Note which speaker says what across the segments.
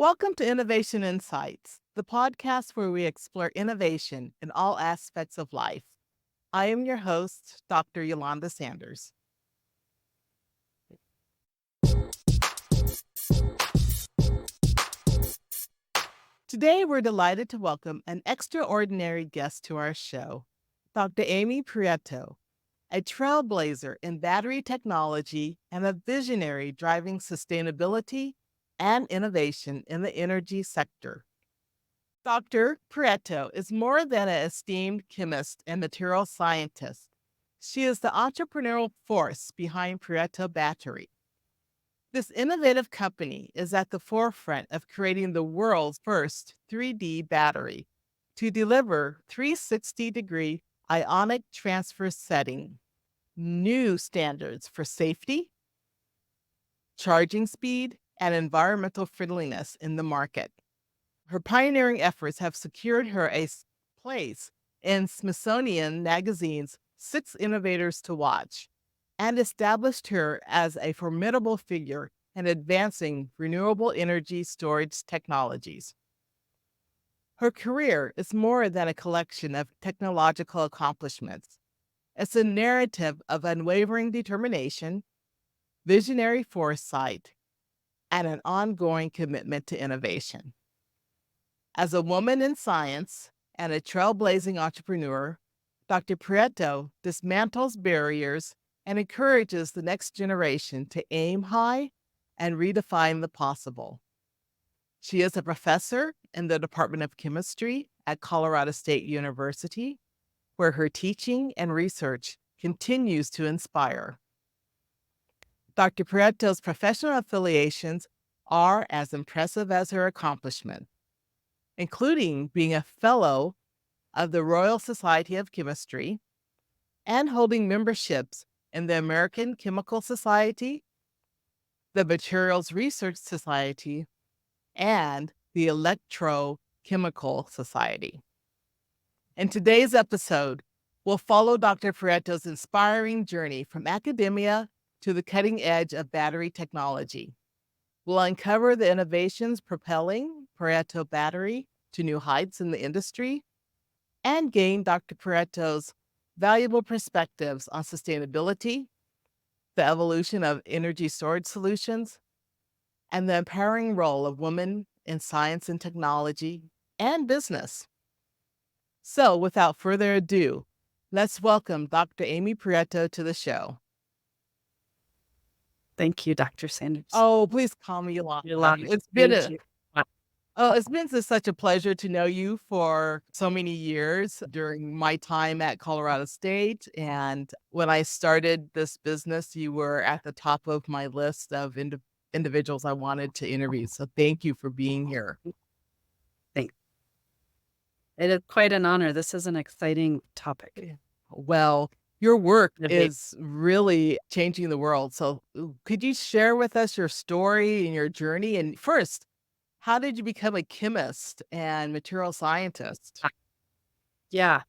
Speaker 1: Welcome to Innovation Insights, the podcast where we explore innovation in all aspects of life. I am your host, Dr. Eulanda Sanders. Today, we're delighted to welcome an extraordinary guest to our show, Dr. Amy Prieto, a trailblazer in battery technology and a visionary driving sustainability and innovation in the energy sector. Dr. Prieto is more than an esteemed chemist and material scientist. She is the entrepreneurial force behind Prieto Battery. This innovative company is at the forefront of creating the world's first 3D battery to deliver 360-degree ionic transfer setting, new standards for safety, charging speed, and environmental friendliness in the market. Her pioneering efforts have secured her a place in Smithsonian Magazine's Six Innovators to Watch and established her as a formidable figure in advancing renewable energy storage technologies. Her career is more than a collection of technological accomplishments. It's a narrative of unwavering determination, visionary foresight, and an ongoing commitment to innovation. As a woman in science and a trailblazing entrepreneur, Dr. Prieto dismantles barriers and encourages the next generation to aim high and redefine the possible. She is a professor in the Department of Chemistry at Colorado State University, where her teaching and research continues to inspire. Dr. Prieto's professional affiliations are as impressive as her accomplishments, including being a fellow of the Royal Society of Chemistry and holding memberships in the American Chemical Society, the Materials Research Society, and the Electrochemical Society. In today's episode, we'll follow Dr. Prieto's inspiring journey from academia to the cutting edge of battery technology. We'll uncover the innovations propelling Prieto Battery to new heights in the industry and gain Dr. Prieto's valuable perspectives on sustainability, the evolution of energy storage solutions, and the empowering role of women in science and technology and business. So, without further ado, let's welcome Dr. Amy Prieto to the show.
Speaker 2: Thank you, Dr. Sanders.
Speaker 1: Oh, please call me Yolanda.
Speaker 2: Yolanda,
Speaker 1: It's been
Speaker 2: thank you.
Speaker 1: it's been such a pleasure to know you for so many years during my time at Colorado State. And when I started this business, you were at the top of my list of individuals I wanted to interview. So thank you for being here.
Speaker 2: Thanks. It is quite an honor. This is an exciting topic.
Speaker 1: Well, your work
Speaker 2: Innovate.
Speaker 1: is really changing the world. So could you share with us your story and your journey? And first, how did you become a chemist and material scientist?
Speaker 2: Yeah.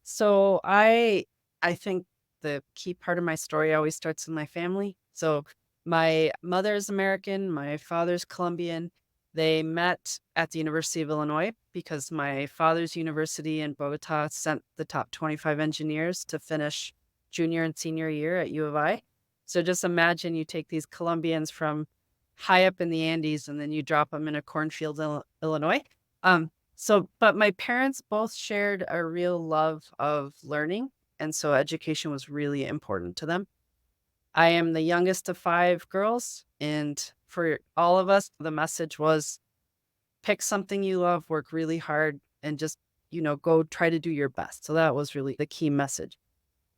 Speaker 2: So I think the key part of my story always starts in my family. So my mother is American, my father's Colombian. They met at the University of Illinois because my father's university in Bogota sent the top 25 engineers to finish junior and senior year at U of I. So just imagine you take these Colombians from high up in the Andes and then you drop them in a cornfield, Illinois. But my parents both shared a real love of learning. And so education was really important to them. I am the youngest of 5 girls. And for all of us, the message was pick something you love, work really hard, and just, go try to do your best. So that was really the key message.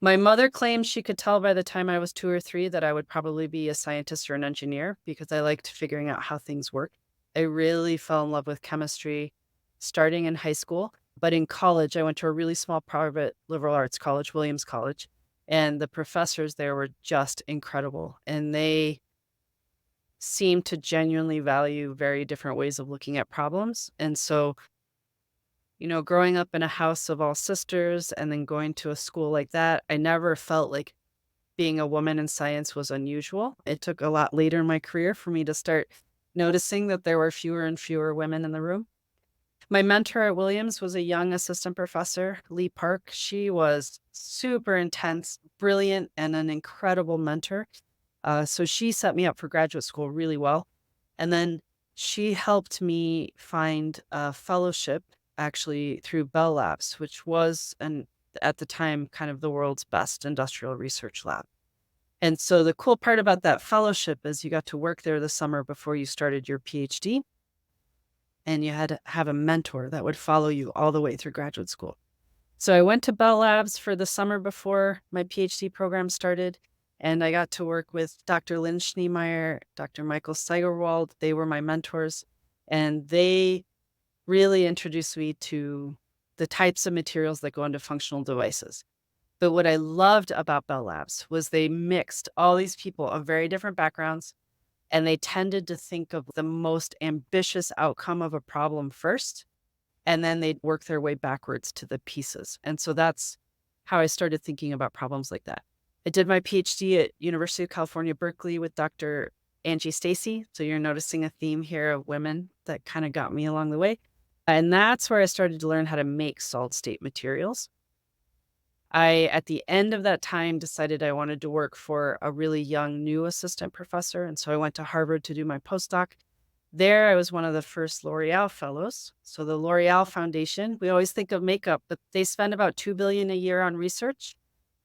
Speaker 2: My mother claimed she could tell by the time I was 2 or 3 that I would probably be a scientist or an engineer because I liked figuring out how things work. I really fell in love with chemistry starting in high school. But in college, I went to a really small private liberal arts college, Williams College, and the professors there were just incredible. And they seemed to genuinely value very different ways of looking at problems. And so growing up in a house of all sisters and then going to a school like that, I never felt like being a woman in science was unusual. It took a lot later in my career for me to start noticing that there were fewer and fewer women in the room. My mentor at Williams was a young assistant professor, Lee Park. She was super intense, brilliant, and an incredible mentor. So she set me up for graduate school really well. And then she helped me find a fellowship actually through Bell Labs, which was at the time kind of the world's best industrial research lab. And so the cool part about that fellowship is you got to work there the summer before you started your PhD, and you had to have a mentor that would follow you all the way through graduate school. So I went to Bell Labs for the summer before my PhD program started, and I got to work with Dr. Lynn Schneemeyer, Dr. Michael Steigerwald. They were my mentors, and they really introduced me to the types of materials that go into functional devices. But what I loved about Bell Labs was they mixed all these people of very different backgrounds, and they tended to think of the most ambitious outcome of a problem first, and then they'd work their way backwards to the pieces. And so that's how I started thinking about problems like that. I did my PhD at University of California, Berkeley with Dr. Angie Stacy. So you're noticing a theme here of women that kind of got me along the way. And that's where I started to learn how to make solid state materials. I, at the end of that time, decided I wanted to work for a really young new assistant professor. And so I went to Harvard to do my postdoc. There, I was one of the first L'Oreal fellows. So the L'Oreal Foundation, we always think of makeup, but they spend about $2 billion a year on research.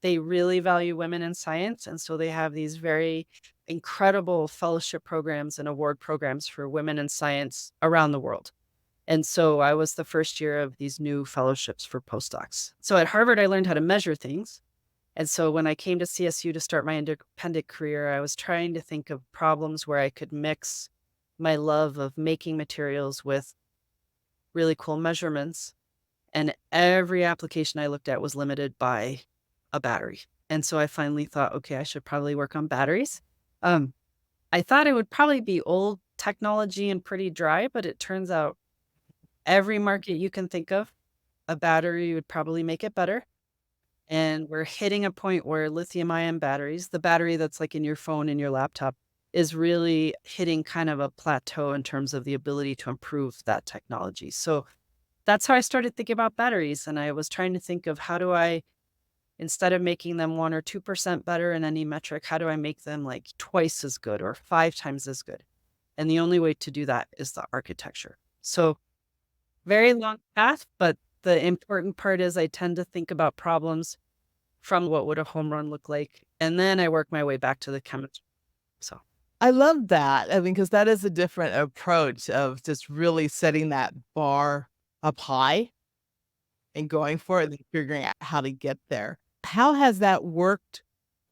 Speaker 2: They really value women in science. And so they have these very incredible fellowship programs and award programs for women in science around the world. And so I was the first year of these new fellowships for postdocs. So at Harvard, I learned how to measure things. And so when I came to CSU to start my independent career, I was trying to think of problems where I could mix my love of making materials with really cool measurements. And every application I looked at was limited by a battery. And so I finally thought, okay, I should probably work on batteries. I thought it would probably be old technology and pretty dry, but it turns out every market you can think of, a battery would probably make it better. And we're hitting a point where lithium ion batteries, the battery that's like in your phone and your laptop, is really hitting kind of a plateau in terms of the ability to improve that technology. So that's how I started thinking about batteries. And I was trying to think of how do I, instead of making them 1 or 2% better in any metric, how do I make them like twice as good or 5 times as good? And the only way to do that is the architecture. So very long path, but the important part is I tend to think about problems from what would a home run look like, and then I work my way back to the chemistry. So
Speaker 1: I love that. I mean, because that is a different approach of just really setting that bar up high and going for it and then figuring out how to get there. How has that worked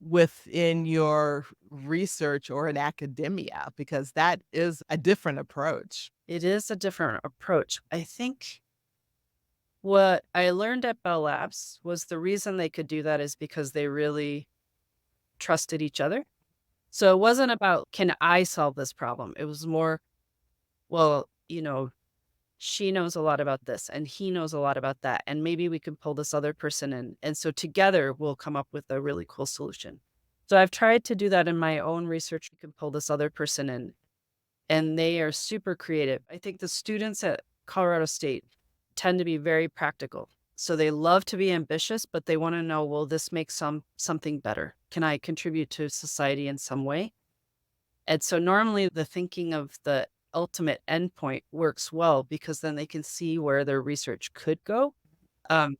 Speaker 1: within your research or in academia? Because that is a different approach.
Speaker 2: it is a different approach. I think what I learned at Bell Labs was the reason they could do that is because they really trusted each other. So it wasn't about, can I solve this problem? It was more, well, she knows a lot about this and he knows a lot about that. And maybe we can pull this other person in. And so together we'll come up with a really cool solution. So I've tried to do that in my own research. We can pull this other person in, and they are super creative. I think the students at Colorado State tend to be very practical. So they love to be ambitious, but they want to know, will this make something better? Can I contribute to society in some way? And so normally the thinking of the ultimate endpoint works well because then they can see where their research could go. Um,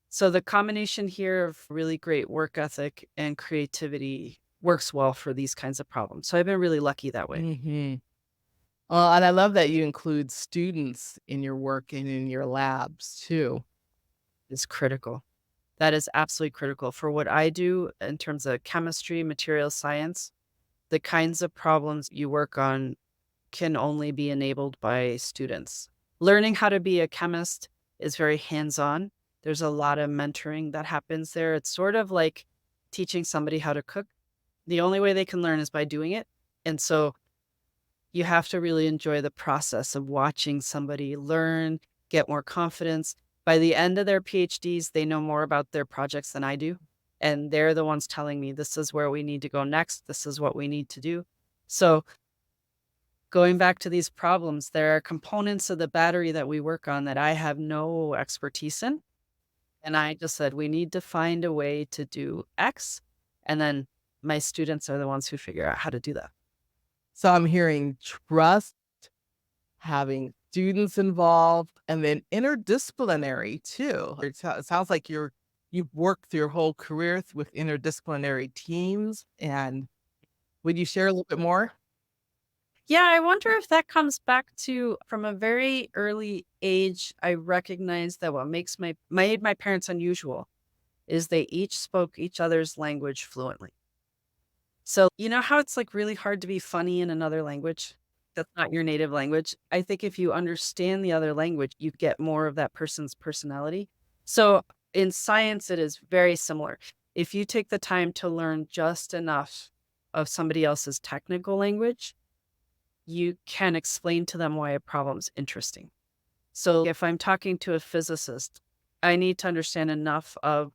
Speaker 2: so the combination here of really great work ethic and creativity works well for these kinds of problems. So I've been really lucky that way.
Speaker 1: Hmm. And I love that you include students in your work and in your labs too.
Speaker 2: It's critical. That is absolutely critical for what I do in terms of chemistry, material science. The kinds of problems you work on can only be enabled by students. Learning how to be a chemist is very hands-on. There's a lot of mentoring that happens there. It's sort of like teaching somebody how to cook. The only way they can learn is by doing it. And so you have to really enjoy the process of watching somebody learn, get more confidence. By the end of their PhDs, they know more about their projects than I do. And they're the ones telling me, this is where we need to go next. This is what we need to do. So going back to these problems, there are components of the battery that we work on that I have no expertise in. And I just said, we need to find a way to do X. And then my students are the ones who figure out how to do that.
Speaker 1: So I'm hearing trust, having students involved, and then interdisciplinary too. It sounds like you've worked your whole career with interdisciplinary teams. And would you share a little bit more?
Speaker 2: Yeah, I wonder if that comes back to from a very early age, I recognized that what made my parents unusual is they each spoke each other's language fluently. So, you know how it's like really hard to be funny in another language that's not your native language? I think if you understand the other language, you get more of that person's personality. So, in science, it is very similar. If you take the time to learn just enough of somebody else's technical language, you can explain to them why a problem's interesting. So, if I'm talking to a physicist, I need to understand enough of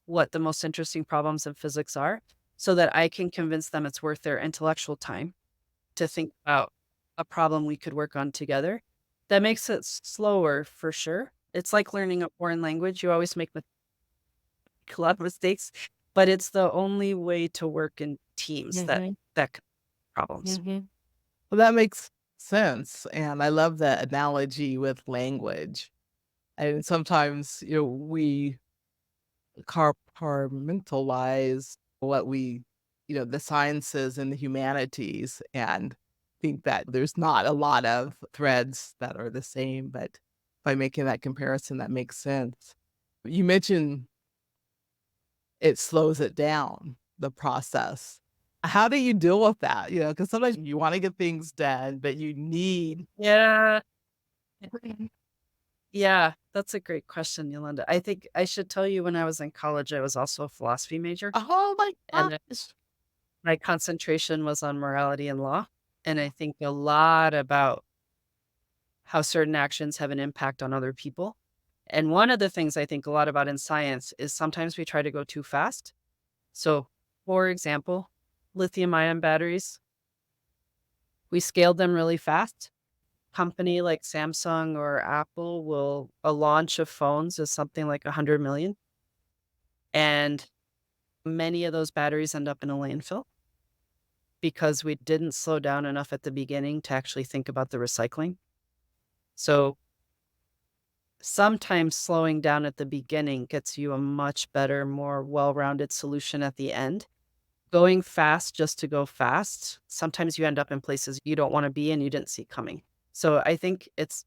Speaker 2: what the most interesting problems in physics are so that I can convince them it's worth their intellectual time to think about a problem we could work on together. That makes it slower for sure. It's like learning a foreign language. You always make a lot of mistakes, but it's the only way to work in teams
Speaker 1: Mhm,
Speaker 2: that can problems.
Speaker 1: mhm. Well, that makes sense, and I love that analogy with language. And sometimes, we compartmentalize what the sciences and the humanities, and think that there's not a lot of threads that are the same, but by making that comparison, that makes sense. You mentioned it slows it down, the process. How do you deal with that? Because sometimes you wanna get things done, but you need.
Speaker 2: Yeah. Yeah, that's a great question, Yolanda. I think I should tell you when I was in college, I was also a philosophy major,
Speaker 1: Oh my
Speaker 2: and
Speaker 1: gosh.
Speaker 2: my concentration was on morality and law. And I think a lot about how certain actions have an impact on other people. And one of the things I think a lot about in science is sometimes we try to go too fast. So, for example, lithium ion batteries, we scaled them really fast. Company like Samsung or Apple will a launch of phones is something like 100 million. And many of those batteries end up in a landfill because we didn't slow down enough at the beginning to actually think about the recycling. So sometimes slowing down at the beginning gets you a much better, more well-rounded solution at the end. Going fast just to go fast, sometimes you end up in places you don't want to be and you didn't see coming. So I think it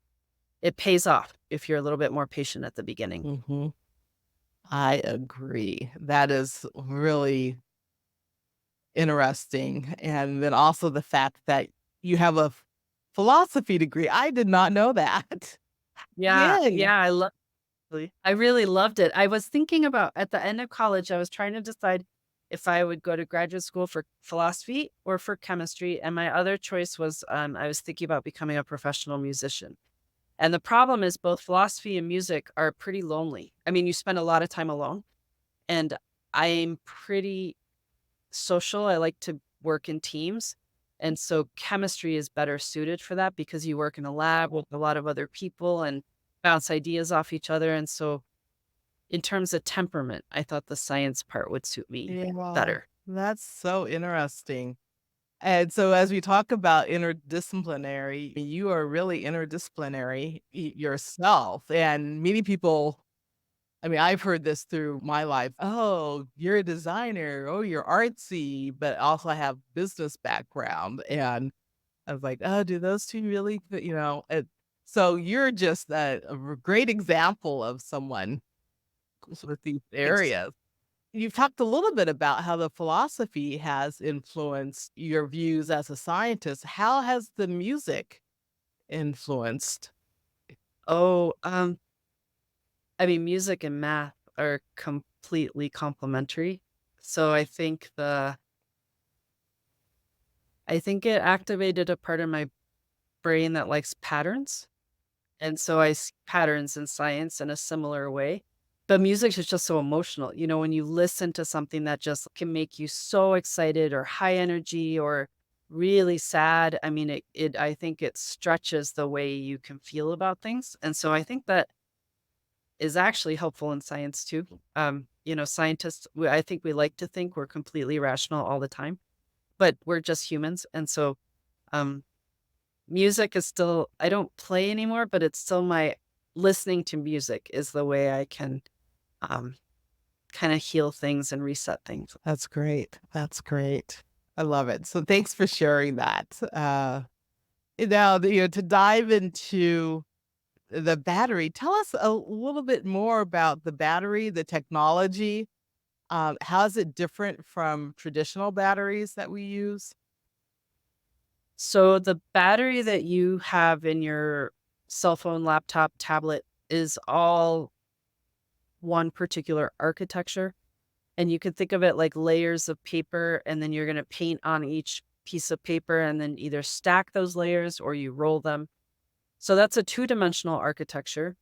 Speaker 2: pays off if you're a little bit more patient at the beginning.
Speaker 1: Mhm. I agree. That is really interesting, and then also the fact that you have a philosophy degree. I did not know that.
Speaker 2: Yeah,
Speaker 1: Dang.
Speaker 2: yeah, I really loved it. I was thinking about at the end of college, I was trying to decide if I would go to graduate school for philosophy or for chemistry, and my other choice was, I was thinking about becoming a professional musician. And the problem is both philosophy and music are pretty lonely. I mean, you spend a lot of time alone, and I'm pretty social. I like to work in teams. And so chemistry is better suited for that because you work in a lab with a lot of other people and bounce ideas off each other. And so in terms of temperament, I thought the science part would suit me
Speaker 1: Yeah, wow.
Speaker 2: better.
Speaker 1: That's so interesting. And so as we talk about interdisciplinary, you are really interdisciplinary yourself, and many people. I mean, I've heard this through my life. "Oh, you're a designer. Oh, you're artsy," but also I have business background, and I was like, "Oh, do those 2 really fit?" So you're just a great example of someone with these
Speaker 2: Thanks.
Speaker 1: areas. You've talked a little bit about how the philosophy has influenced your views as a scientist. How has the music influenced?
Speaker 2: Oh, I mean, music and math are completely complementary. So I think it activated a part of my brain that likes patterns. And so I see patterns in science in a similar way. But music is just so emotional. When you listen to something that just can make you so excited or high energy or really sad. I mean, I think it stretches the way you can feel about things. And so I think that is actually helpful in science too. Scientists, I think we like to think we're completely rational all the time, but we're just humans. And so, um, music is still, I don't play anymore, but it's still my listening to music is the way I can, um, kind of heal things and reset things.
Speaker 1: That's great. That's great. I love it. So thanks for sharing that. To dive into the battery, tell us a little bit more about the battery, the technology. How is it different from traditional batteries that we use?
Speaker 2: So the battery that you have in your cell phone, laptop, tablet is all one particular architecture. And you could think of it like layers of paper, and then you're going to paint on each piece of paper and then either stack those layers or you roll them. So that's a two-dimensional architecture.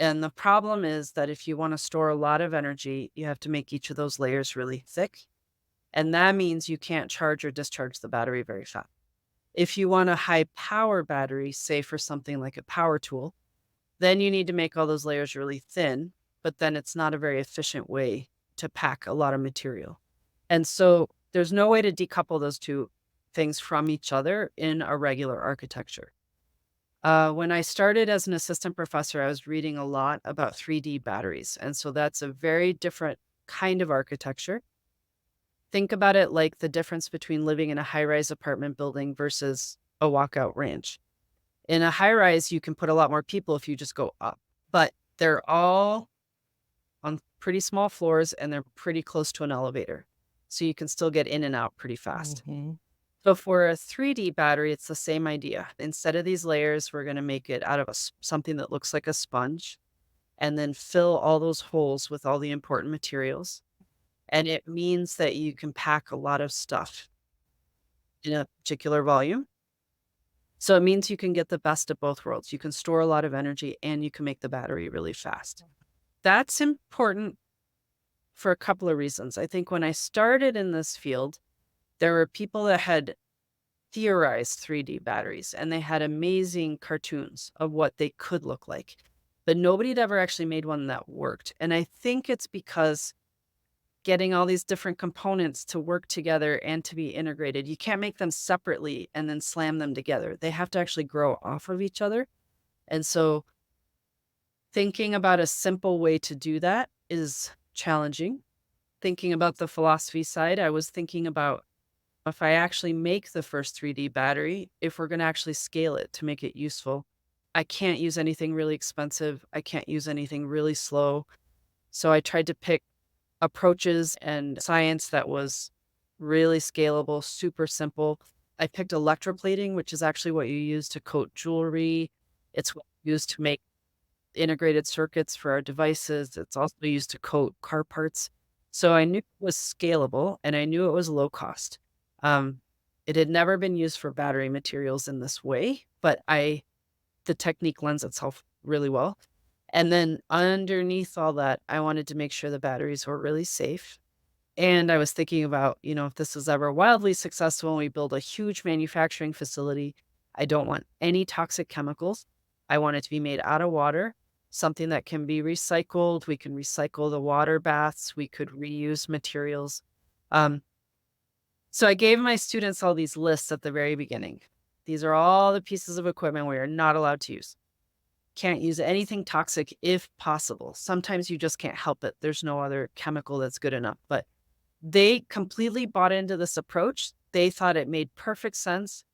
Speaker 2: And the problem is that if you want to store a lot of energy, you have to make each of those layers really thick. And that means you can't charge or discharge the battery very fast. If you want a high power battery, say for something like a power tool, then you need to make all those layers really thin, but then it's not a very efficient way to pack a lot of material. And so there's no way to decouple those two things from each other in a regular architecture. When I started as an assistant professor, I was reading a lot about 3D batteries. And so that's a very different kind of architecture. Think about it like the difference between living in a high rise apartment building versus a walkout ranch. In a high rise, you can put a lot more people if you just go up, but they're all on pretty small floors and they're pretty close to an elevator. So you can still get in and out pretty fast.
Speaker 1: Mhm.
Speaker 2: So for a 3D battery, it's the same idea. Instead of these layers, we're going to make it out of something that looks like a sponge and then fill all those holes with all the important materials. And it means that you can pack a lot of stuff in a particular volume. So it means you can get the best of both worlds. You can store a lot of energy and you can make the battery really fast. That's important for a couple of reasons. I think when I started in this field, there were people that had theorized 3D batteries and they had amazing cartoons of what they could look like, but nobody had ever actually made one that worked. And I think it's because getting all these different components to work together and to be integrated, you can't make them separately and then slam them together. They have to actually grow off of each other. And so thinking about a simple way to do that is challenging. Thinking about the philosophy side, I was thinking about if I actually make the first 3D battery, if we're going to actually scale it to make it useful, I can't use anything really expensive. I can't use anything really slow. So I tried to pick approaches and science that was really scalable, super simple. I picked electroplating, which is actually what you use to coat jewelry. It's what you use to make integrated circuits for our devices. It's also used to coat car parts. So I knew it was scalable and I knew it was low cost. Um, it had never been used for battery materials in this way, but the technique lends itself really well. And then underneath all that, I wanted to make sure the batteries were really safe. And I was thinking about, if this is ever wildly successful and we build a huge manufacturing facility, I don't want any toxic chemicals. I want it to be made out of water, something that can be recycled. We can recycle the water baths. We could reuse materials. Um, so I gave my students all these lists at the very beginning. These are all the pieces of equipment we are not allowed to use. Can't use anything toxic if possible. Sometimes you just can't help it. There's no other chemical that's good enough. But they completely bought into this approach. They thought it made perfect sense.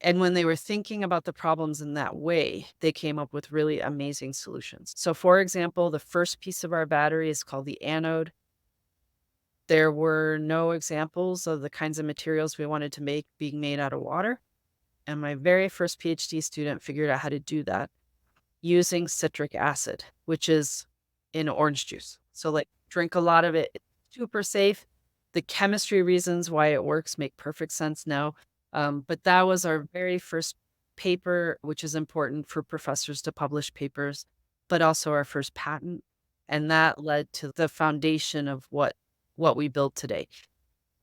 Speaker 2: And when they were thinking about the problems in that way, they came up with really amazing solutions. So, for example, the first piece of our battery is called the anode. There were no examples of the kinds of materials we wanted to make being made out of water. And my very first PhD student figured out how to do that using citric acid, which is in orange juice. So, like, drink a lot of it. It's super safe. The chemistry reasons why it works make perfect sense now. But that was our very first paper, which is important for professors to publish papers, but also our first patent. And that led to the foundation of what we build today.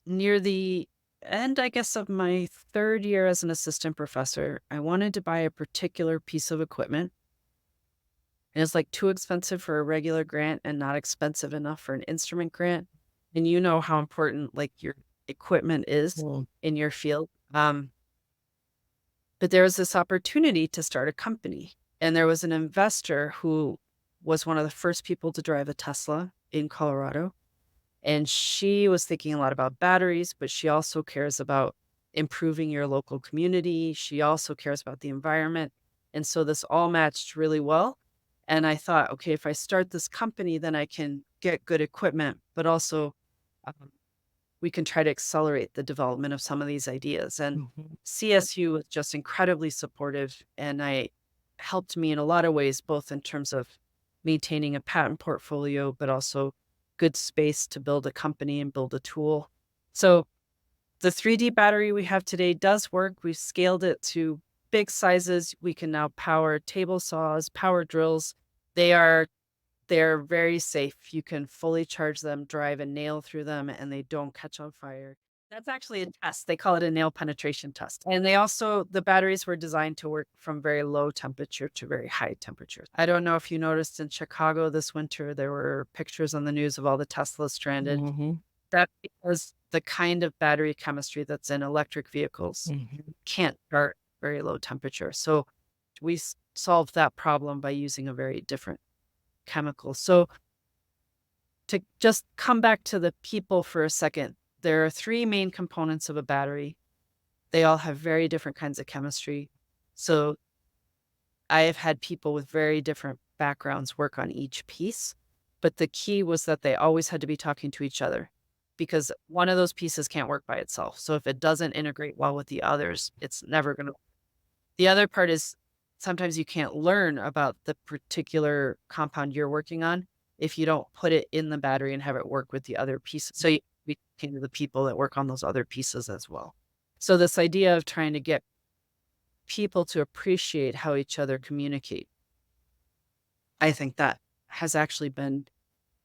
Speaker 2: Near the end, I guess, of my third year as an assistant professor, I wanted to buy a particular piece of equipment. And it's like too expensive for a regular grant and not expensive enough for an instrument grant. And you know how important like your equipment is
Speaker 1: Mm.
Speaker 2: in your field. But there was this opportunity to start a company. And there was an investor who was one of the first people to drive a Tesla in Colorado. And she was thinking a lot about batteries, but she also cares about improving your local community. She also cares about the environment. And so this all matched really well. And I thought, okay, if I start this company, then I can get good equipment, but also um, we can try to accelerate the development of some of these ideas. And
Speaker 1: Mhm.
Speaker 2: CSU was just incredibly supportive. And I helped me in a lot of ways, both in terms of maintaining a patent portfolio, but also good space to build a company and build a tool. So the 3D battery we have today does work. We've scaled it to big sizes. We can now power table saws, power drills. They are they're very safe. You can fully charge them, drive a nail through them, and they don't catch on fire. That's actually a test. They call it a nail penetration test. And the batteries were designed to work from very low temperature to very high temperature. I don't know if you noticed in Chicago this winter, there were pictures on the news of all the Teslas stranded.
Speaker 1: Mhm.
Speaker 2: That's because the kind of battery chemistry that's in electric vehicles
Speaker 1: Mhm.
Speaker 2: can't start very low temperature. So we solved that problem by using a very different chemical. So to just come back to the people for a second, there are three main components of a battery. They all have very different kinds of chemistry. So I have had people with very different backgrounds work on each piece, but the key was that they always had to be talking to each other because one of those pieces can't work by itself. So if it doesn't integrate well with the others, it's never going to. The other part is sometimes you can't learn about the particular compound you're working on if you don't put it in the battery and have it work with the other pieces. So you be talking to the people that work on those other pieces as well. So this idea of trying to get people to appreciate how each other communicate, I think that has actually been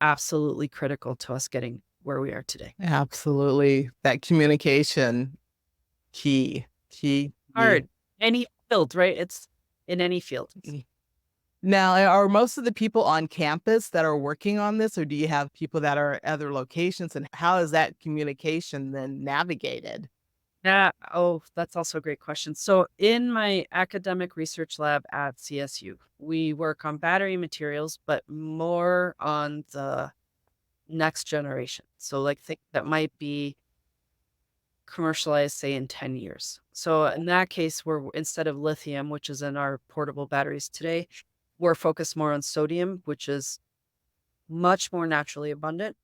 Speaker 2: absolutely critical to us getting where we are today.
Speaker 1: Absolutely. That communication, key, key, key.
Speaker 2: Hard. Any field, right? It's in any field.
Speaker 1: Mm. Now, are most of the people on campus that are working on this, or do you have people that are at other locations? And how is that communication then navigated?
Speaker 2: Yeah. Oh, that's also a great question. So, in my academic research lab at CSU, we work on battery materials, but more on the next generation. So, like, think that might be commercialized, say, in 10 years. So, in that case, we're instead of lithium, which is in our portable batteries today, we're focused more on sodium, which is much more naturally abundant,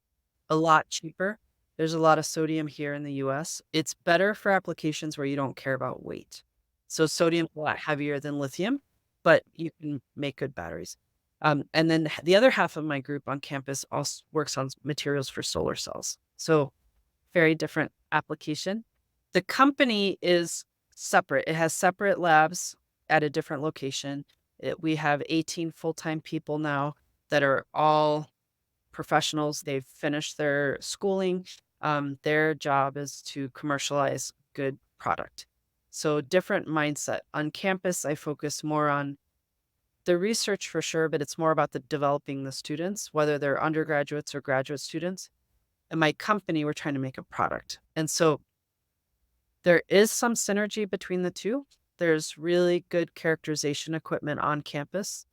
Speaker 2: a lot cheaper. There's a lot of sodium here in the US. It's better for applications where you don't care about weight. So sodium's a lot heavier than lithium, but you can make good batteries. And then the other half of my group on campus also works on materials for solar cells. So very different application. The company is separate. It has separate labs at a different location. We have 18 full-time people now that are all professionals. They've finished their schooling. Their job is to commercialize good product. So different mindset. On campus, I focus more on the research for sure, but it's more about the developing the students, whether they're undergraduates or graduate students. In my company, we're trying to make a product. And so there is some synergy between the two. There's really good characterization equipment on campus.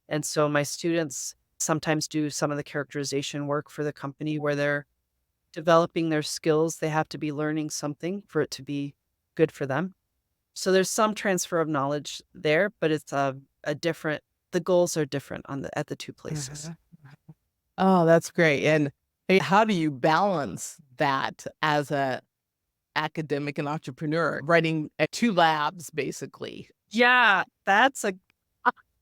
Speaker 2: And so my students sometimes do some of the characterization work for the company where they're developing their skills. They have to be learning something for it to be good for them. So there's some transfer of knowledge there, but it's a different, the goals are different on the, at the two places.
Speaker 1: Mhm. Oh, that's great. And hey, how do you balance that as a academic and entrepreneur, running two labs basically?
Speaker 2: Yeah, that's a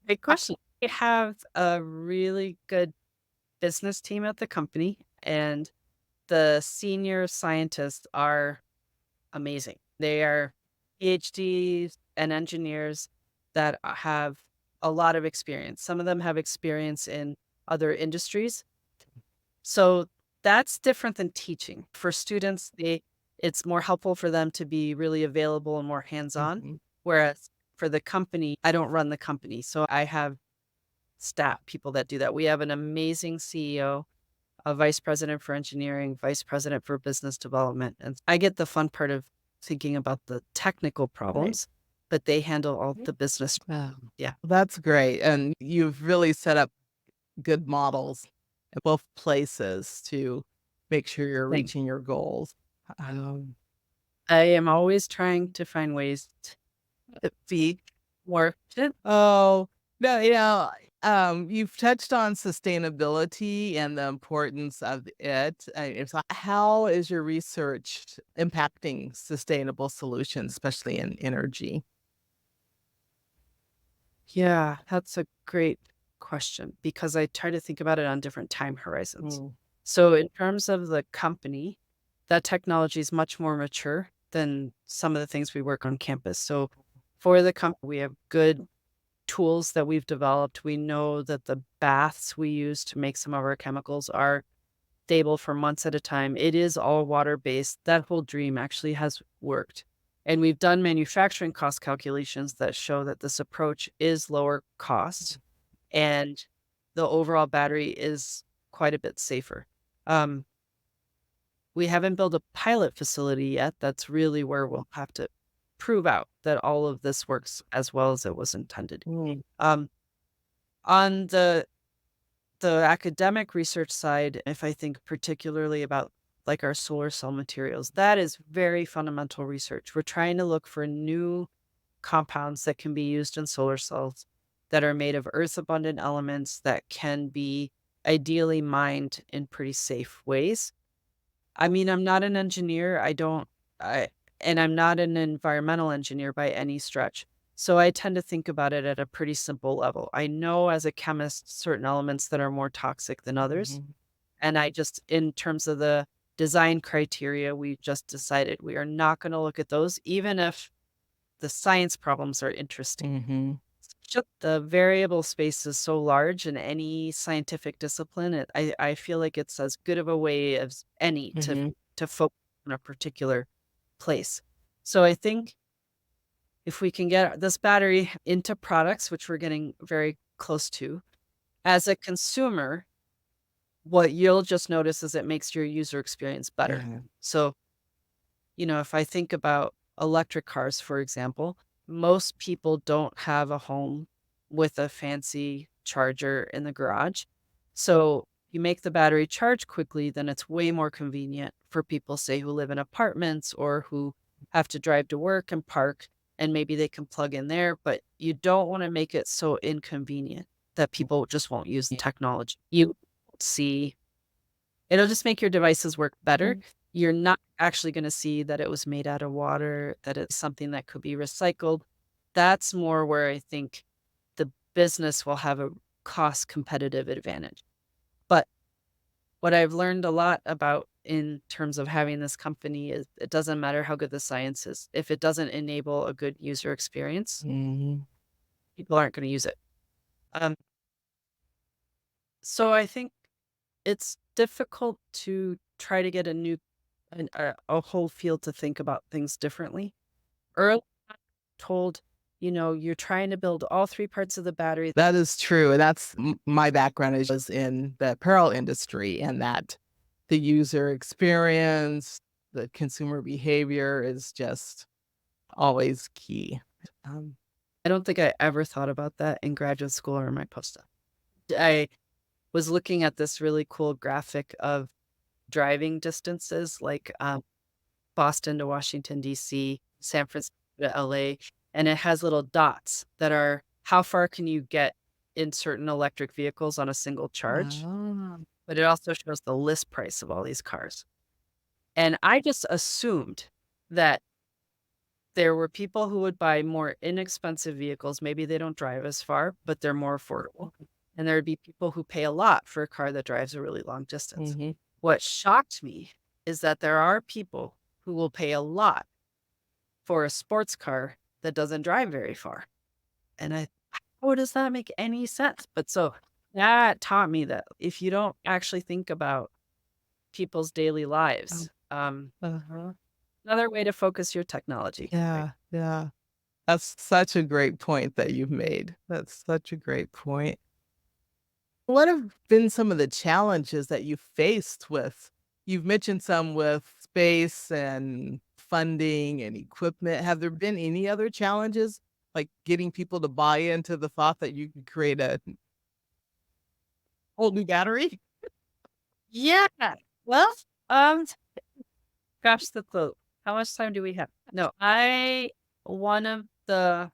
Speaker 2: great question. We have a really good business team at the company, and the senior scientists are amazing. They are PhDs and engineers that have a lot of experience. Some of them have experience in other industries. So that's different than teaching. For students, it's more helpful for them to be really available and more hands-on.
Speaker 1: Mhm.
Speaker 2: Whereas for the company, I don't run the company. So I have staff, people that do that. We have an amazing CEO, a vice president for engineering, vice president for business development. And I get the fun part of thinking about the technical
Speaker 1: Right.
Speaker 2: problems, but they handle all the business.
Speaker 1: Oh,
Speaker 2: Yeah.
Speaker 1: that's great. And you've really set up good models in both places to make sure you're
Speaker 2: Thing.
Speaker 1: reaching your goals. Um,
Speaker 2: I am always trying to find ways to be more efficient.
Speaker 1: oh, no, you've touched on sustainability and the importance of it. So how is your research impacting sustainable solutions, especially in energy?
Speaker 2: Yeah, that's a great question because I try to think about it on different time horizons.
Speaker 1: Mm.
Speaker 2: So, in terms of the company, that technology is much more mature than some of the things we work on campus. So, for the company, we have good tools that we've developed. We know that the baths we use to make some of our chemicals are stable for months at a time. It is all water based. That whole dream actually has worked. And we've done manufacturing cost calculations that show that this approach is lower cost and the overall battery is quite a bit safer. Um, we haven't built a pilot facility yet. That's really where we'll have to prove out that all of this works as well as it was intended.
Speaker 1: Mm.
Speaker 2: Um, on the academic research side, if I think particularly about like our solar cell materials, that is very fundamental research. We're trying to look for new compounds that can be used in solar cells that are made of earth abundant elements that can be ideally mined in pretty safe ways. I mean, I'm not an engineer. I, and I'm not an environmental engineer by any stretch. So I tend to think about it at a pretty simple level. I know as a chemist certain elements that are more toxic than others.
Speaker 1: Mhm.
Speaker 2: And I just, in terms of the design criteria, we just decided we are not going to look at those, even if the science problems are interesting.
Speaker 1: Mhm.
Speaker 2: Just the variable space is so large in any scientific discipline. I feel like it's as good of a way as any
Speaker 1: Mhm.
Speaker 2: to focus on a particular place. So I think if we can get this battery into products, which we're getting very close to, as a consumer, what you'll just notice is it makes your user experience better.
Speaker 1: Yeah.
Speaker 2: So, if I think about electric cars, for example, most people don't have a home with a fancy charger in the garage. So you make the battery charge quickly, then it's way more convenient for people, say, who live in apartments or who have to drive to work and park, and maybe they can plug in there. But you don't want to make it so inconvenient that people just won't use the technology. You see It'll just make your devices work better.
Speaker 1: Mhm.
Speaker 2: You're not actually gonna see that it was made out of water, that it's something that could be recycled. That's more where I think the business will have a cost competitive advantage. But what I've learned a lot about in terms of having this company is it doesn't matter how good the science is. If it doesn't enable a good user experience,
Speaker 1: Mhm.
Speaker 2: people aren't gonna use it. Um, so I think it's difficult to try to get a whole field to think about things differently. Early told, you're trying to build all 3 parts of the battery.
Speaker 1: That is true, and that's my background is was in the apparel industry, and that the user experience, the consumer behavior is just always key. Um,
Speaker 2: I don't think I ever thought about that in graduate school or in my postdoc. I was looking at this really cool graphic of driving distances, like, Boston to Washington, DC, San Francisco to LA, and it has little dots that are how far can you get in certain electric vehicles on a single charge,
Speaker 1: ah,
Speaker 2: but it also shows the list price of all these cars. And I just assumed that there were people who would buy more inexpensive vehicles. Maybe they don't drive as far, but they're more affordable. And there would be people who pay a lot for a car that drives a really long distance.
Speaker 1: mhm,
Speaker 2: What shocked me is that there are people who will pay a lot for a sports car that doesn't drive very far. And how does that make any sense? But so that taught me that if you don't actually think about people's daily
Speaker 1: oh,
Speaker 2: lives,
Speaker 1: uh-huh.
Speaker 2: another way to focus your technology, right?
Speaker 1: Yeah, yeah. That's such a great point that you've made. That's such a great point. What have been some of the challenges that you faced with you've mentioned some with space and funding and equipment. Have there been any other challenges, like getting people to buy into the thought that you could create a whole new battery?
Speaker 2: Yeah. Well, um, gosh, how much time do we have? No, one of the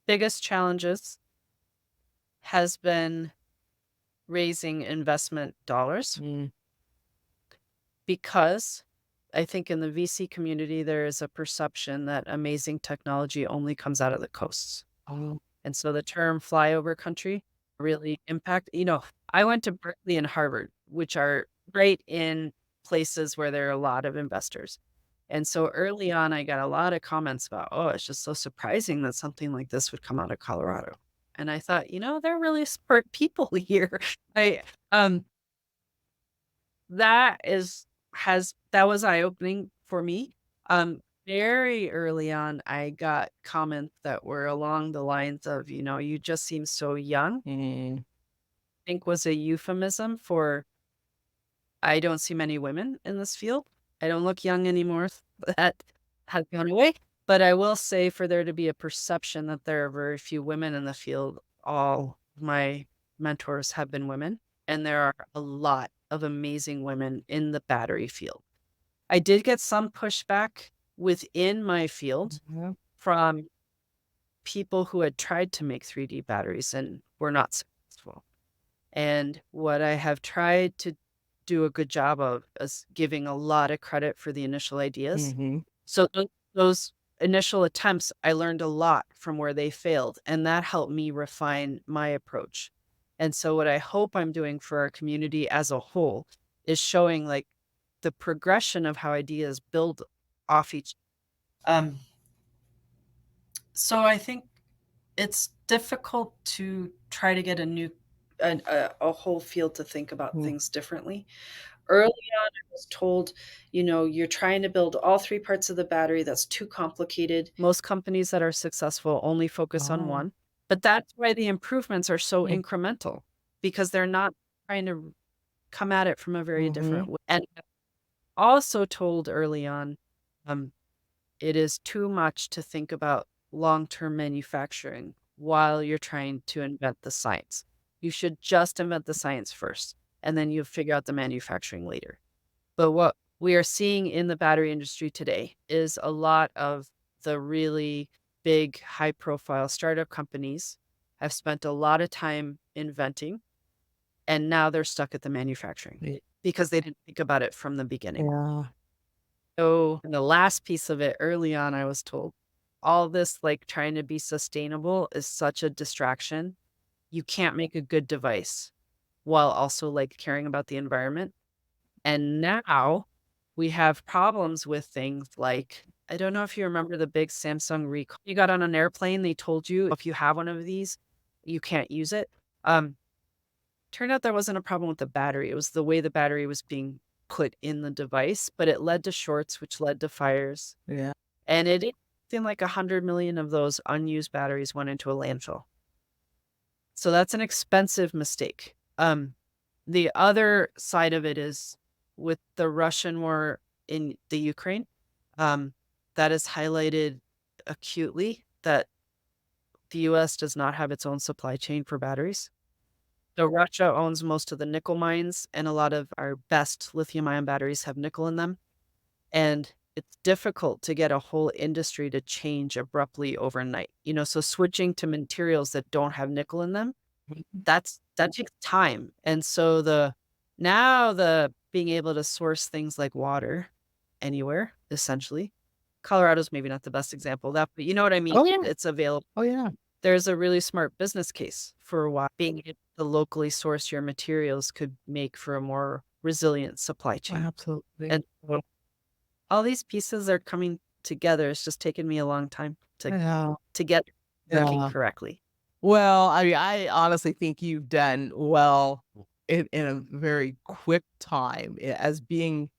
Speaker 2: biggest challenges has been raising investment dollars
Speaker 1: Mm.
Speaker 2: because I think in the VC community, there is a perception that amazing technology only comes out of the coasts.
Speaker 1: Oh.
Speaker 2: And so the term flyover country really I went to Berkeley and Harvard, which are great in places where there are a lot of investors. And so early on, I got a lot of comments about, oh, it's just so surprising that something like this would come out of Colorado. And I thought, they're really smart people here. I um that is that was eye-opening for me. Very early on, I got comments that were along the lines of, "You just seem so young,"
Speaker 1: Mm.
Speaker 2: I think was a euphemism for, "I don't see many women in this field. I don't look young anymore." That has gone away, but I will say for there to be a perception that there are very few women in the field, all my mentors have been women, and there are a lot of amazing women in the battery field. I did get some pushback within my field
Speaker 1: Mhm.
Speaker 2: from people who had tried to make 3D batteries and were not successful. And what I have tried to do a good job of is giving a lot of credit for the initial ideas.
Speaker 1: Mhm.
Speaker 2: So those initial attempts, I learned a lot from where they failed, and that helped me refine my approach. And so what I hope I'm doing for our community as a whole is showing like the progression of how ideas build off each. Um, so I think it's difficult to try to get a whole field to think about
Speaker 1: Mm.
Speaker 2: things differently. Early on, I was told, you're trying to build all 3 parts of the battery, that's too complicated. Most companies that are successful only focus on
Speaker 1: Oh.
Speaker 2: one, but that's why the improvements are so
Speaker 1: Mm.
Speaker 2: incremental because they're not trying to come at it from a very different
Speaker 1: Mhm.
Speaker 2: way. And also told early on, um, it is too much to think about long-term manufacturing while you're trying to invent the science. You should just invent the science first, and then you figure out the manufacturing later. But what we are seeing in the battery industry today is a lot of the really big, high-profile startup companies have spent a lot of time inventing, and now they're stuck at the manufacturing
Speaker 1: Y
Speaker 2: because they didn't think about it from the beginning.
Speaker 1: yeah.
Speaker 2: So, and the last piece of it early on, I was told, all this, like, trying to be sustainable is such a distraction. You can't make a good device while also, like, caring about the environment. And now we have problems with things like I don't know if you remember the big Samsung recall. You got on an airplane, they told you if you have one of these, you can't use it. Um, Turned out there wasn't a problem with the battery. It was the way the battery was being put in the device, but it led to shorts, which led to fires.
Speaker 1: Yeah.
Speaker 2: And it seemed like 100 million of those unused batteries went into a landfill. So that's an expensive mistake. The other side of it is with the Russian war in the Ukraine, um, that is highlighted acutely that the US does not have its own supply chain for batteries. So Russia owns most of the nickel mines, and a lot of our best lithium ion batteries have nickel in them. And it's difficult to get a whole industry to change abruptly overnight. So switching to materials that don't have nickel in them, that takes time. And so the being able to source things like water anywhere, essentially. Colorado's maybe not the best example of that, but you know what I mean?
Speaker 1: Oh, yeah.
Speaker 2: It's available.
Speaker 1: Oh, yeah.
Speaker 2: There's a really smart business case for why being able to locally source your materials could make for a more resilient supply chain.
Speaker 1: Absolutely.
Speaker 2: And so all these pieces are coming together. It's just taken me a long time
Speaker 1: Yeah.
Speaker 2: to get working
Speaker 1: Yeah.
Speaker 2: correctly.
Speaker 1: Well, I mean, I honestly think you've done well in a very quick time as being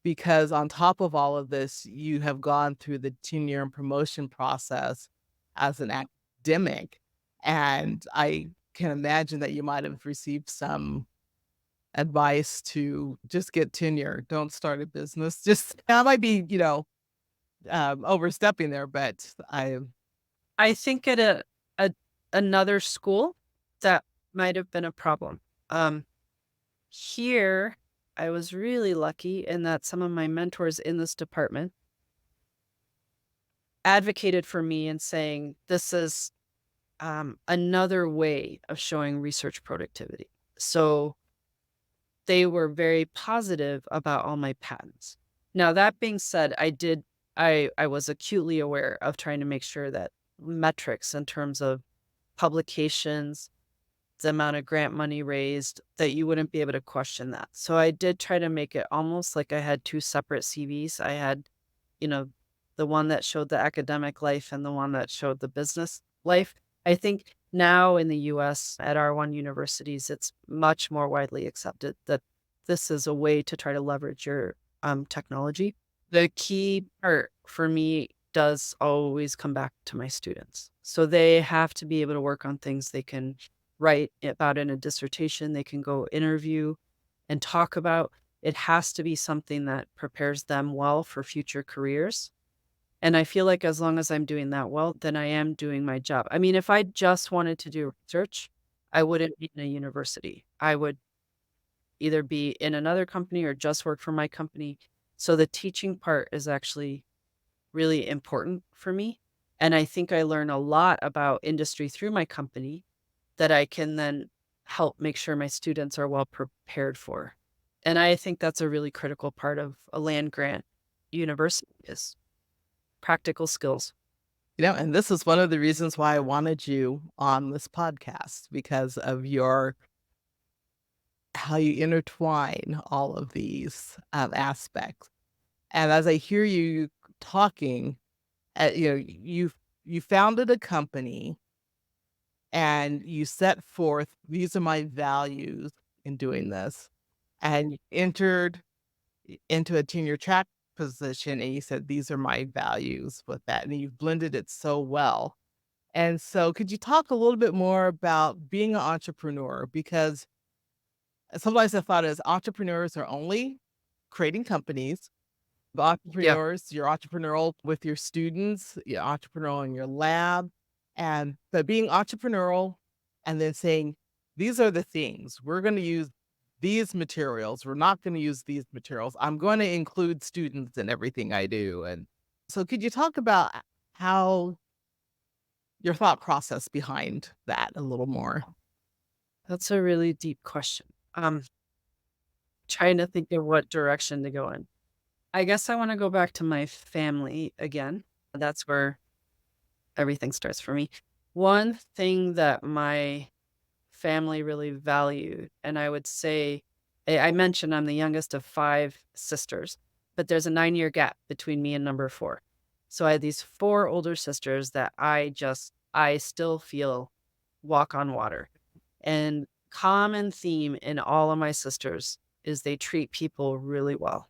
Speaker 1: because on top of all of this, you have gone through the tenure and promotion process as an academic. And I can imagine that you might have received some advice to just get tenure, don't start a business. Just I might be, overstepping there, but
Speaker 2: I think at a another school, that might have been a problem. Um, Here, I was really lucky in that some of my mentors in this department advocated for me and saying, "This is, another way of showing research productivity." So, they were very positive about all my patents. Now that being said, I was acutely aware of trying to make sure that metrics in terms of publications, the amount of grant money raised, that you wouldn't be able to question that. So I did try to make it almost like I had 2 separate CVs. I had, you know, the one that showed the academic life and the one that showed the business life. I think now in the US at R1 universities, it's much more widely accepted that this is a way to try to leverage your technology. The key part for me does always come back to my students. So they have to be able to work on things they can write about in a dissertation, they can go interview and talk about. It has to be something that prepares them well for future careers. And I feel like as long as I'm doing that well, then I am doing my job. I mean, if I just wanted to do research, I wouldn't be in a university. I would either be in another company or just work for my company. So the teaching part is actually really important for me. And I think I learn a lot about industry through my company that I can then help make sure my students are well prepared for. And I think that's a really critical part of a land grant university is practical skills.
Speaker 1: and this is one of the reasons why I wanted you on this podcast because of your how you intertwine all of these aspects. And as I hear you talking, you founded a company and you set forth these are my values in doing this, and you entered into a tenure track position and you said these are my values with that, and you've blended it so well. And so, could you talk a little bit more about being an entrepreneur? Because sometimes I thought as entrepreneurs are only creating companies. The
Speaker 2: Yeah.
Speaker 1: entrepreneurs, you're entrepreneurial with your students, you're entrepreneurial in your lab, and but being entrepreneurial and then saying, "These are the things. We're gonna use these materials. We're not gonna use these materials. I'm gonna include students in everything I do." And so could you talk about how your thought process behind that a little more?
Speaker 2: That's a really deep question. Trying to think of what direction to go in. I guess I want to go back to my family again. That's where everything starts for me. One thing that my family really valued, and I would say, I mentioned I'm the youngest of 5 sisters, but there's a 9-year gap between me and number 4. So I had these 4 older sisters that I still feel walk on water. And common theme in all of my sisters is they treat people really well.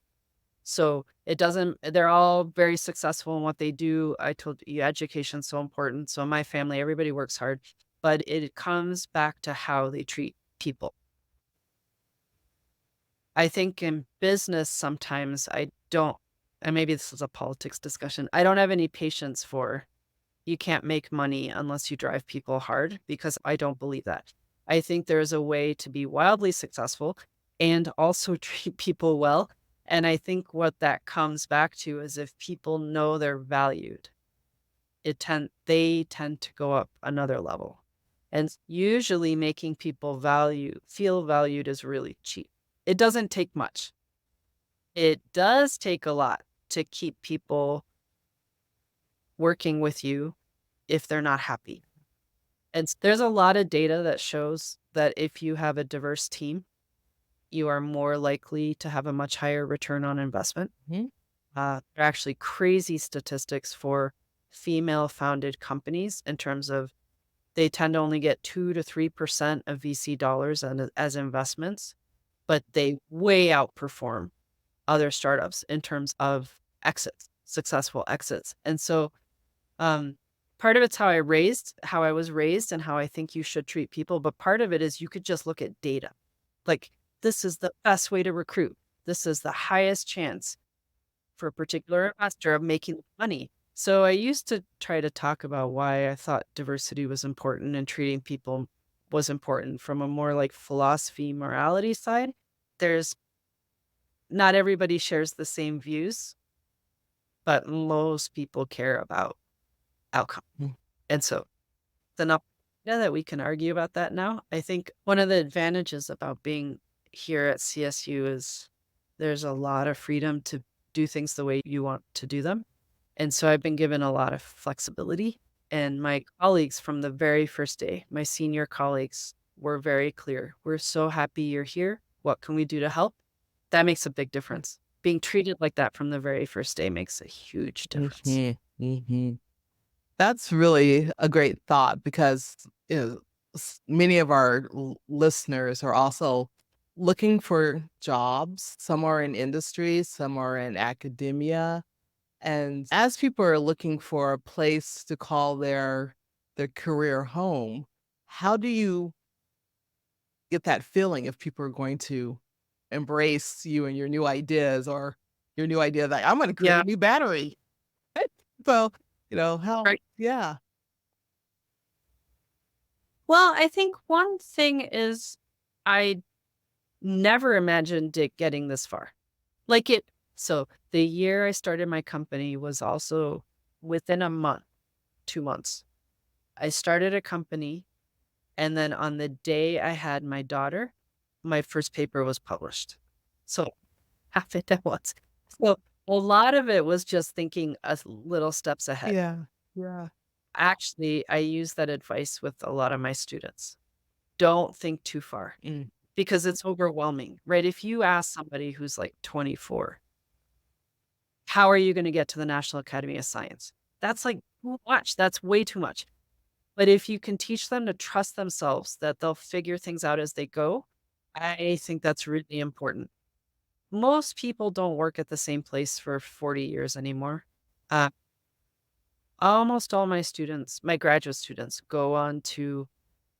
Speaker 2: So it doesn't they're all very successful in what they do. I told you education's so important. So in my family, everybody works hard, but it comes back to how they treat people. I think in business sometimes I don't, and maybe this is a politics discussion. I don't have any patience for you can't make money unless you drive people hard because I don't believe that. I think there's a way to be wildly successful and also treat people well. And I think what that comes back to is if people know they're valued, they tend to go up another level. And usually making people feel valued is really cheap. It doesn't take much. It does take a lot to keep people working with you if they're not happy. And there's a lot of data that shows that if you have a diverse team, you are more likely to have a much higher return on investment.
Speaker 1: Mhm.
Speaker 2: There are actually crazy statistics for female-founded companies in terms of they tend to only get 2 to 3% of VC dollars as investments, but they way outperform other startups in terms of exits, successful exits. And so um, part of it's how I was raised and how I think you should treat people, but part of it is you could just look at data. Like, this is the best way to recruit. This is the highest chance for a particular investor of making money. So I used to try to talk about why I thought diversity was important and treating people was important from a more like philosophy, morality side. There's not everybody shares the same views, but most people care about outcome.
Speaker 1: Mm.
Speaker 2: And so it's enough that we can argue about that now. I think one of the advantages about being here at CSU is there's a lot of freedom to do things the way you want to do them. And so I've been given a lot of flexibility. And my colleagues from the very first day, my senior colleagues, were very clear. We're so happy you're here. What can we do to help? That makes a big difference. Being treated like that from the very first day makes a huge difference.
Speaker 1: Mhm, mhm. That's really a great thought because, you know, many of our listeners are also looking for jobs. Some are in industry, some are in academia. And as people are looking for a place to call their career home, how do you get that feeling if people are going to embrace you and your new ideas or your new idea that I'm going to create
Speaker 2: Yeah.
Speaker 1: a new battery? So, how,
Speaker 2: Right.
Speaker 1: yeah.
Speaker 2: Well, I think one thing is I never imagined it getting this far. Like it so the year I started my company was also within a month, 2 months. I started a company, and then on the day I had my daughter, my first paper was published. So, half it at once. So, a lot of it was just thinking little steps ahead.
Speaker 1: Yeah. Yeah.
Speaker 2: Actually, I use that advice with a lot of my students. Don't think too far
Speaker 1: Mm.
Speaker 2: because it's overwhelming, right? If you ask somebody who's like 24, how are you gonna get to the National Academy of Science? That's like too much. That's way too much. But if you can teach them to trust themselves, that they'll figure things out as they go, I think that's really important. Most people don't work at the same place for 40 years anymore. Uh, Almost all my students, my graduate students, go on to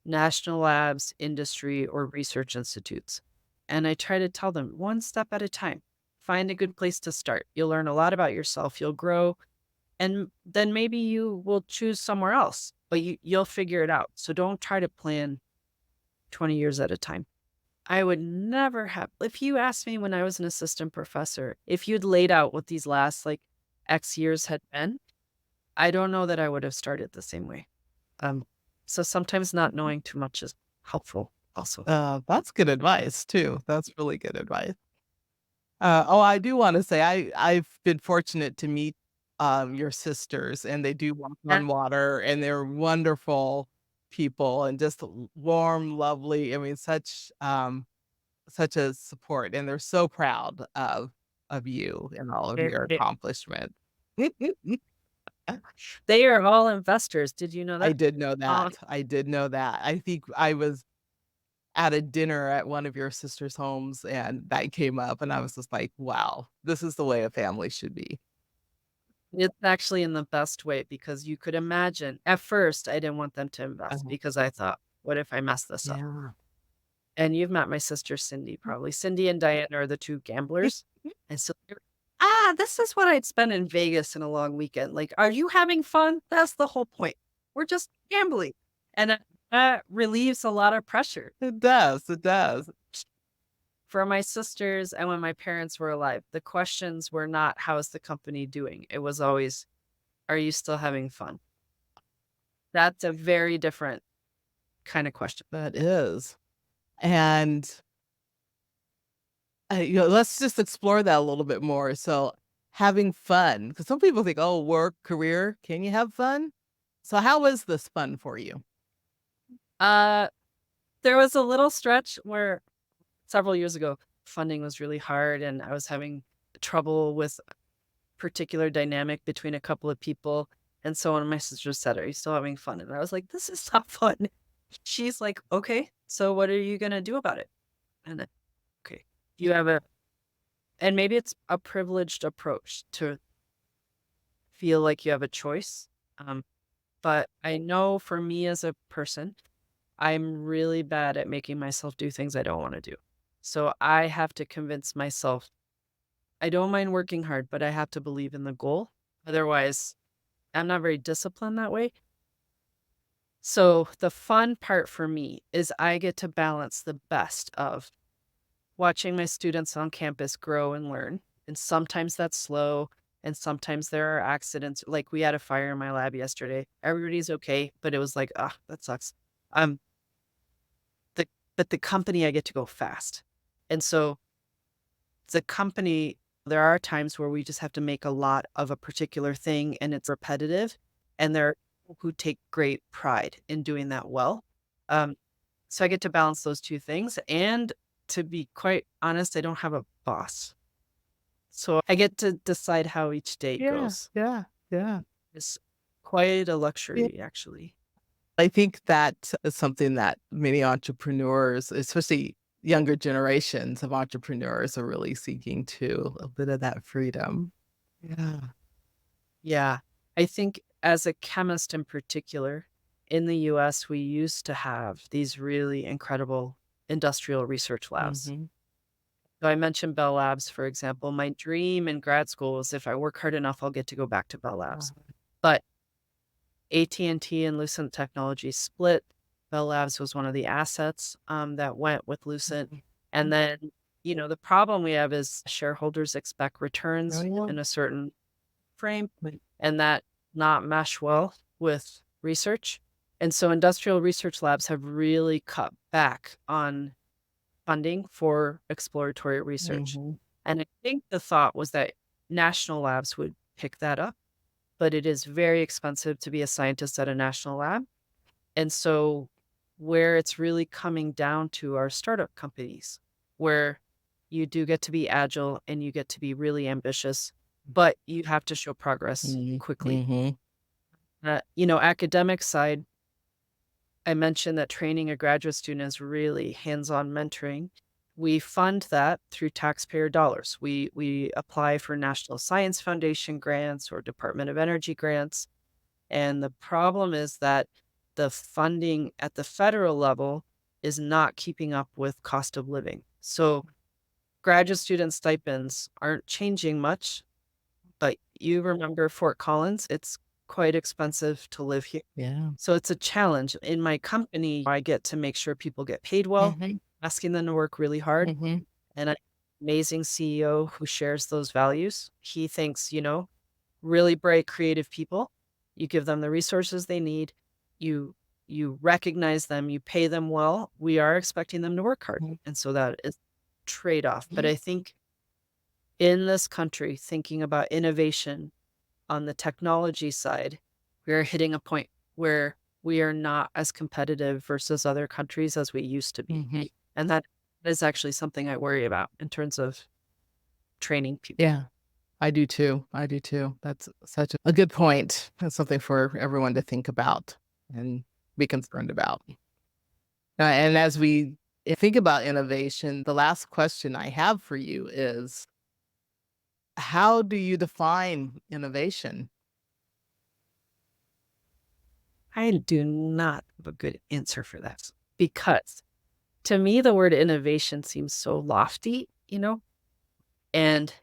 Speaker 2: national labs, industry, or research institutes. And I try to tell them one step at a time. Find a good place to start. You'll learn a lot about yourself. You'll grow. And then maybe you will choose somewhere else, but you'll figure it out. So don't try to plan 20 years at a time. I would never have, if you asked me when I was an assistant professor, if you'd laid out what these last like X years had been, I don't know that I would have started the same way. Um, so sometimes not knowing too much is helpful also.
Speaker 1: That's good advice too. That's really good advice. Oh, I do want to say I've been fortunate to meet your sisters, and they do walk
Speaker 2: Yeah.
Speaker 1: on water, and they're wonderful people and just warm, lovely. I mean, such a support, and they're so proud of you and all of your accomplishments.
Speaker 2: They are all investors. Did you know
Speaker 1: I
Speaker 2: that?
Speaker 1: did know
Speaker 2: Uh,
Speaker 1: that. I did know that. I think I was at a dinner at one of your sister's homes, and that came up, and I was just like, "Wow, this is the way a family should be."
Speaker 2: it's actually in the best way because you could imagine at first, I didn't want them to invest
Speaker 1: Uh-huh.
Speaker 2: because I thought, what if I mess this up?
Speaker 1: Yeah.
Speaker 2: And you've met my sister Cindy, probably. Cindy and Diana are the 2 gamblers. And so they're, this is what I'd spend in Vegas in a long weekend. Like, are you having fun? That's the whole point. We're just gambling. And that relieves a lot of pressure.
Speaker 1: It does, it does.
Speaker 2: For my sisters and when my parents were alive, the questions were not, how's the company doing? It was always, are you still having fun? That's a very different kind of question.
Speaker 1: That is. And, let's just explore that a little bit more. So, having fun, because some people think, "Oh, work, career, can you have fun?" So, how is this fun for you?
Speaker 2: Uh, there was a little stretch where several years ago, funding was really hard and I was having trouble with a particular dynamic between a couple of people. And so one of my sisters said, are you still having fun? And I was like, this is not fun. She's like, okay, so what are you going to do about it? And okay, you have a And maybe it's a privileged approach to feel like you have a choice. Um, but I know for me as a person, I'm really bad at making myself do things I don't want to do. So I have to convince myself I don't mind working hard, but I have to believe in the goal. Otherwise, I'm not very disciplined that way. So the fun part for me is I get to balance the best of watching my students on campus grow and learn. And sometimes that's slow. And sometimes there are accidents. Like we had a fire in my lab yesterday. Everybody's okay, but it was like, ah, that sucks. Um, the but the company I get to go fast. And so the company, there are times where we just have to make a lot of a particular thing and it's repetitive. And there are people who take great pride in doing that well. Um, so I get to balance those 2 things, and to be quite honest, I don't have a boss. So I get to decide how each day
Speaker 1: Yeah,
Speaker 2: goes.
Speaker 1: yeah, yeah.
Speaker 2: It's quite a
Speaker 1: Yeah.
Speaker 2: luxury, actually.
Speaker 1: I think that is something that many entrepreneurs, especially younger generations of entrepreneurs, are really seeking too, a bit of that freedom. Yeah.
Speaker 2: Yeah. I think as a chemist in particular, in the US, we used to have these really incredible industrial research labs.
Speaker 1: Mhm.
Speaker 2: So I mentioned Bell Labs, for example. My dream in grad school is if I work hard enough, I'll get to go back to Bell Labs.
Speaker 1: Uh,
Speaker 2: But AT&T and Lucent Technologies split. Bell Labs was one of the assets, that went with Lucent.
Speaker 1: mhm.
Speaker 2: And then, the problem we have is shareholders expect
Speaker 1: Oh,
Speaker 2: returns
Speaker 1: yeah.
Speaker 2: in a certain frame,
Speaker 1: Like,
Speaker 2: and that not mesh well with research. And so industrial research labs have really cut back on funding for exploratory research.
Speaker 1: mhm.
Speaker 2: And I think the thought was that national labs would pick that up, but it is very expensive to be a scientist at a national lab. And so where it's really coming down to are startup companies where you do get to be agile and you get to be really ambitious, but you have to show progress
Speaker 1: Mhm,
Speaker 2: quickly.
Speaker 1: mhm.
Speaker 2: Academic side, I mentioned that training a graduate student is really hands-on mentoring. We fund that through taxpayer dollars. We apply for National Science Foundation grants or Department of Energy grants. And the problem is that the funding at the federal level is not keeping up with cost of living. So graduate student stipends aren't changing much, but you remember Fort Collins, it's quite expensive to live here.
Speaker 1: Yeah.
Speaker 2: So it's a challenge. In my company, I get to make sure people get paid well,
Speaker 1: Mhm,
Speaker 2: asking them to work really hard.
Speaker 1: mhm.
Speaker 2: And an amazing CEO who shares those values. He thinks, really bright, creative people. You give them the resources they need. You you recognize them, you pay them well. We are expecting them to work hard.
Speaker 1: Mhm,
Speaker 2: And so that is trade-off. But
Speaker 1: mhm.
Speaker 2: I think in this country, thinking about innovation on the technology side, we are hitting a point where we are not as competitive versus other countries as we used to be.
Speaker 1: Mhm.
Speaker 2: And that is actually something I worry about in terms of training people.
Speaker 1: Yeah, I do too. I do too. That's such a good point. That's something for everyone to think about and be concerned about. And as we think about innovation, the last question I have for you is, how do you define innovation?
Speaker 2: I do not have a good answer for that because to me, the word innovation seems so lofty. And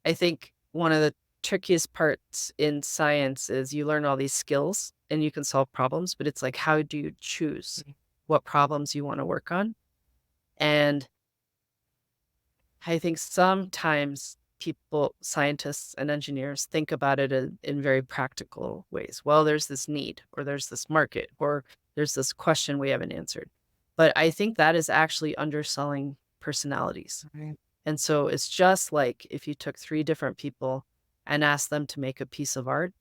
Speaker 2: I think one of the trickiest parts in science is you learn all these skills and you can solve problems, but it's like, how do you choose what problems you want to work on? And I think sometimes people, scientists and engineers, think about it in very practical ways. Well, there's this need, or there's this market, or there's this question we haven't answered. But I think that is actually underselling personalities.
Speaker 1: Right.
Speaker 2: And so it's just like if you took 3 different people and asked them to make a piece of art,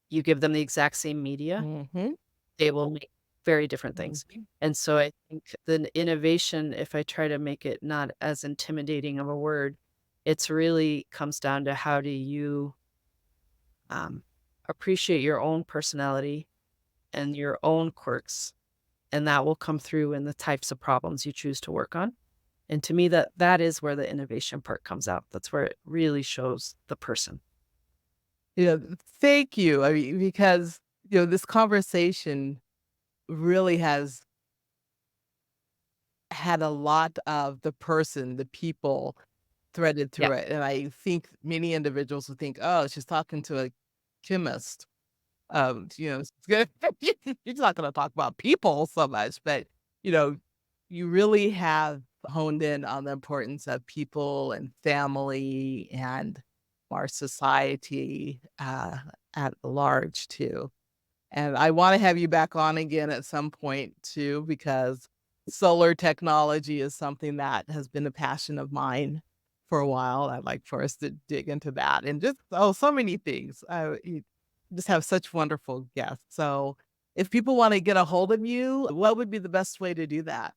Speaker 2: you give them the exact same media,
Speaker 1: Mhm.
Speaker 2: they will make very different things.
Speaker 1: Mhm.
Speaker 2: And so I think the innovation, if I try to make it not as intimidating of a word, it's really comes down to how do you, um, appreciate your own personality and your own quirks, and that will come through in the types of problems you choose to work on. And to me, that is where the innovation part comes out. That's where it really shows the person.
Speaker 1: Thank you. I mean, because, this conversation really has had a lot of the person, the people threaded
Speaker 2: Yeah.
Speaker 1: through it. And I think many individuals would think, oh, she's talking to a chemist. It's good. You're not going to talk about people so much, but, you know, you really have honed in on the importance of people and family and our society at large, too. And I wanna have you back on again at some point too, because solar technology is something that has been a passion of mine for a while. I'd like for us to dig into that and just, so many things. You just have such wonderful guests. So if people wanna get a hold of you, what would be the best way to do that?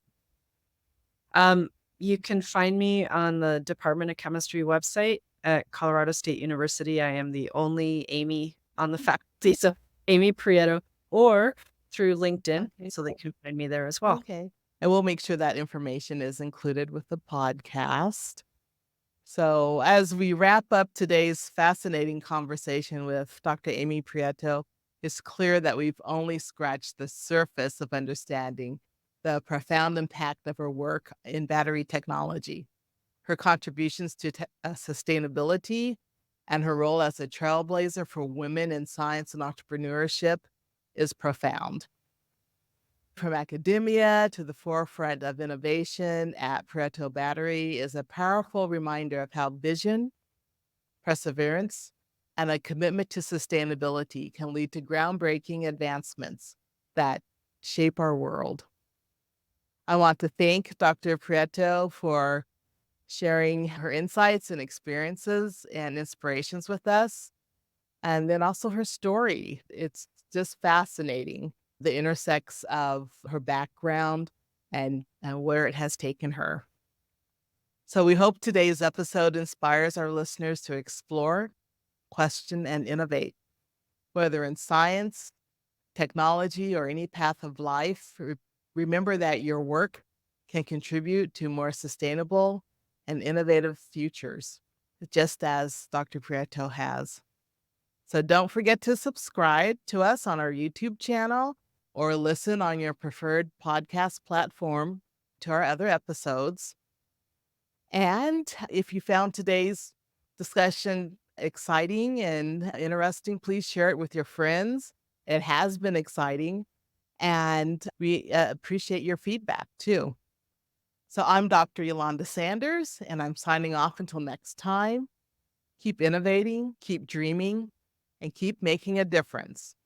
Speaker 2: Um, you can find me on the Department of Chemistry website at Colorado State University. I am the only Amy on the faculty, so Amy Prieto, or through LinkedIn,
Speaker 1: Okay,
Speaker 2: so they
Speaker 1: cool.
Speaker 2: can find me there as well.
Speaker 1: Okay. And we'll make sure that information is included with the podcast. So, as we wrap up today's fascinating conversation with Dr. Amy Prieto, it's clear that we've only scratched the surface of understanding the profound impact of her work in battery technology. Her contributions to sustainability and her role as a trailblazer for women in science and entrepreneurship is profound. From academia to the forefront of innovation at Prieto Battery is a powerful reminder of how vision, perseverance, and a commitment to sustainability can lead to groundbreaking advancements that shape our world. I want to thank Dr. Prieto for sharing her insights and experiences and inspirations with us, and then also her story. It's just fascinating, the intersects of her background and where it has taken her. So we hope today's episode inspires our listeners to explore, question, and innovate, whether in science, technology, or any path of life. Remember that your work can contribute to more sustainable and innovative futures, just as Dr. Prieto has. So don't forget to subscribe to us on our YouTube channel or listen on your preferred podcast platform to our other episodes. And if you found today's discussion exciting and interesting, please share it with your friends. It has been exciting, and we appreciate your feedback too. So I'm Dr. Eulanda Sanders, and I'm signing off until next time. Keep innovating, keep dreaming, and keep making a difference.